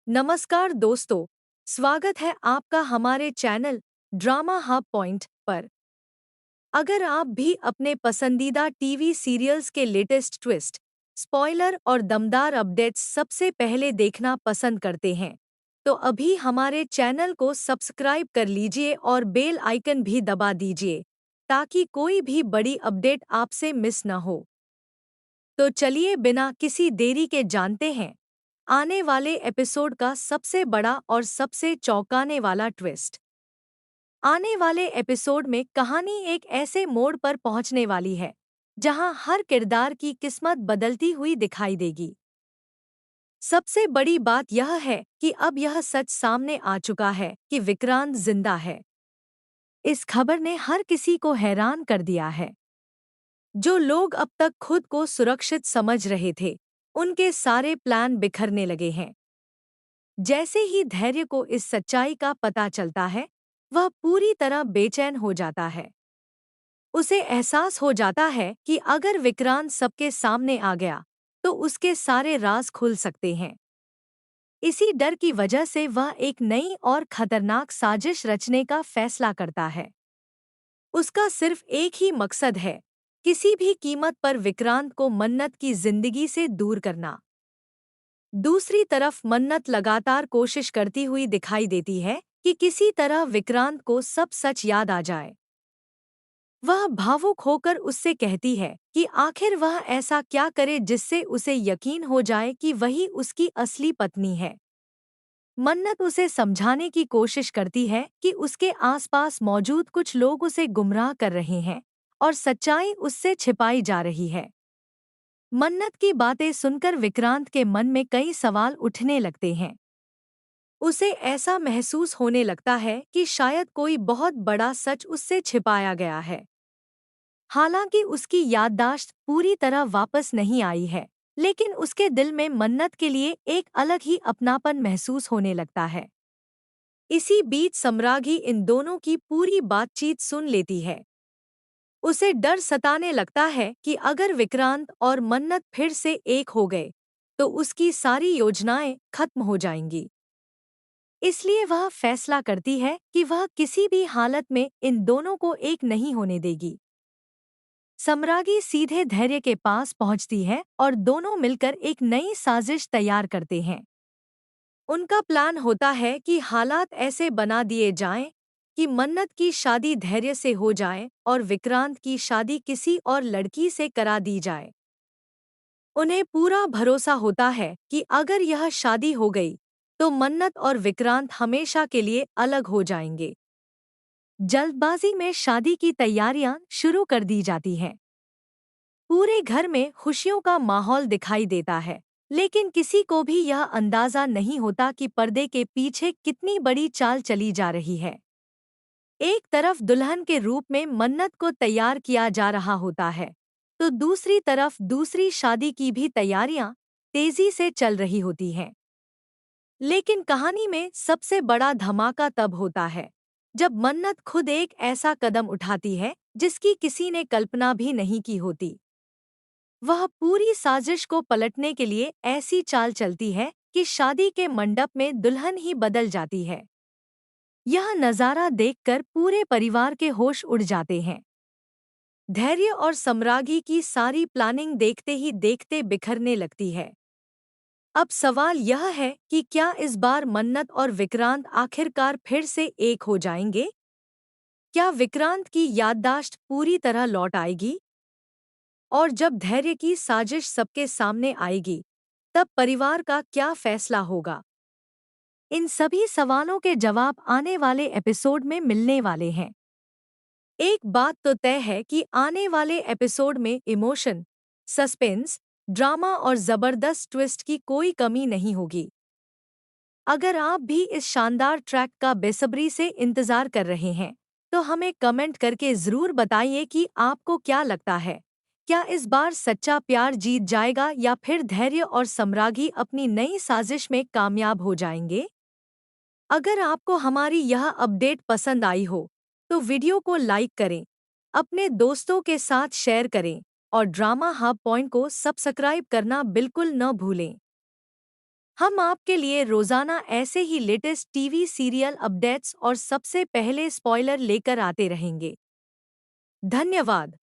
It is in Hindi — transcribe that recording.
नमस्कार दोस्तों, स्वागत है आपका हमारे चैनल ड्रामा हब पॉइंट पर। अगर आप भी अपने पसंदीदा टीवी सीरियल्स के लेटेस्ट ट्विस्ट, स्पॉइलर और दमदार अपडेट्स सबसे पहले देखना पसंद करते हैं, तो अभी हमारे चैनल को सब्सक्राइब कर लीजिए और बेल आइकन भी दबा दीजिए, ताकि कोई भी बड़ी अपडेट आपसे मिस न हो। तो चलिए बिना किसी देरी के जानते हैं आने वाले एपिसोड का सबसे बड़ा और सबसे चौंकाने वाला ट्विस्ट। आने वाले एपिसोड में कहानी एक ऐसे मोड़ पर पहुंचने वाली है जहां हर किरदार की किस्मत बदलती हुई दिखाई देगी। सबसे बड़ी बात यह है कि अब यह सच सामने आ चुका है कि विक्रांत जिंदा है। इस खबर ने हर किसी को हैरान कर दिया है। जो लोग अब तक खुद को सुरक्षित समझ रहे थे, उनके सारे प्लान बिखरने लगे हैं। जैसे ही धैर्य को इस सच्चाई का पता चलता है, वह पूरी तरह बेचैन हो जाता है। उसे एहसास हो जाता है कि अगर विक्रांत सबके सामने आ गया, तो उसके सारे राज खुल सकते हैं। इसी डर की वजह से वह एक नई और खतरनाक साजिश रचने का फैसला करता है। उसका सिर्फ एक ही मकसद है, किसी भी कीमत पर विक्रांत को मन्नत की जिंदगी से दूर करना। दूसरी तरफ मन्नत लगातार कोशिश करती हुई दिखाई देती है कि किसी तरह विक्रांत को सब सच याद आ जाए। वह भावुक होकर उससे कहती है कि आखिर वह ऐसा क्या करे जिससे उसे यकीन हो जाए कि वही उसकी असली पत्नी है। मन्नत उसे समझाने की कोशिश करती है कि उसके आसपास मौजूद कुछ लोग उसे गुमराह कर रहे हैं और सच्चाई उससे छिपाई जा रही है। मन्नत की बातें सुनकर विक्रांत के मन में कई सवाल उठने लगते हैं। उसे ऐसा महसूस होने लगता है कि शायद कोई बहुत बड़ा सच उससे छिपाया गया है। हालांकि उसकी याददाश्त पूरी तरह वापस नहीं आई है, लेकिन उसके दिल में मन्नत के लिए एक अलग ही अपनापन महसूस होने लगता है। इसी बीच सम्रागी इन दोनों की पूरी बातचीत सुन लेती है। उसे डर सताने लगता है कि अगर विक्रांत और मन्नत फिर से एक हो गए, तो उसकी सारी योजनाएं खत्म हो जाएंगी। इसलिए वह फैसला करती है कि वह किसी भी हालत में इन दोनों को एक नहीं होने देगी। सम्रागी सीधे धैर्य के पास पहुंचती है और दोनों मिलकर एक नई साजिश तैयार करते हैं। उनका प्लान होता है कि हालात ऐसे बना दिए जाएं कि मन्नत की शादी धैर्य से हो जाए और विक्रांत की शादी किसी और लड़की से करा दी जाए। उन्हें पूरा भरोसा होता है कि अगर यह शादी हो गई, तो मन्नत और विक्रांत हमेशा के लिए अलग हो जाएंगे। जल्दबाजी में शादी की तैयारियां शुरू कर दी जाती हैं। पूरे घर में खुशियों का माहौल दिखाई देता है, लेकिन किसी को भी यह अंदाजा नहीं होता कि पर्दे के पीछे कितनी बड़ी चाल चली जा रही है। एक तरफ दुल्हन के रूप में मन्नत को तैयार किया जा रहा होता है, तो दूसरी तरफ दूसरी शादी की भी तैयारियां तेजी से चल रही होती हैं। लेकिन कहानी में सबसे बड़ा धमाका तब होता है, जब मन्नत खुद एक ऐसा कदम उठाती है जिसकी किसी ने कल्पना भी नहीं की होती। वह पूरी साजिश को पलटने के लिए ऐसी चाल चलती है कि शादी के मंडप में दुल्हन ही बदल जाती है। यह नज़ारा देखकर पूरे परिवार के होश उड़ जाते हैं। धैर्य और सम्रागी की सारी प्लानिंग देखते ही देखते बिखरने लगती है। अब सवाल यह है कि क्या इस बार मन्नत और विक्रांत आखिरकार फिर से एक हो जाएंगे? क्या विक्रांत की याददाश्त पूरी तरह लौट आएगी? और जब धैर्य की साजिश सबके सामने आएगी, तब परिवार का क्या फैसला होगा? इन सभी सवालों के जवाब आने वाले एपिसोड में मिलने वाले हैं। एक बात तो तय है कि आने वाले एपिसोड में इमोशन, सस्पेंस, ड्रामा और जबरदस्त ट्विस्ट की कोई कमी नहीं होगी। अगर आप भी इस शानदार ट्रैक का बेसब्री से इंतजार कर रहे हैं, तो हमें कमेंट करके ज़रूर बताइए कि आपको क्या लगता है। क्या इस बार सच्चा प्यार जीत जाएगा या फिर धैर्य और सम्रागी अपनी नई साजिश में कामयाब हो जाएंगे? अगर आपको हमारी यह अपडेट पसंद आई हो, तो वीडियो को लाइक करें, अपने दोस्तों के साथ शेयर करें और ड्रामा हब पॉइंट को सब्सक्राइब करना बिल्कुल न भूलें। हम आपके लिए रोजाना ऐसे ही लेटेस्ट टीवी सीरियल अपडेट्स और सबसे पहले स्पॉइलर लेकर आते रहेंगे। धन्यवाद।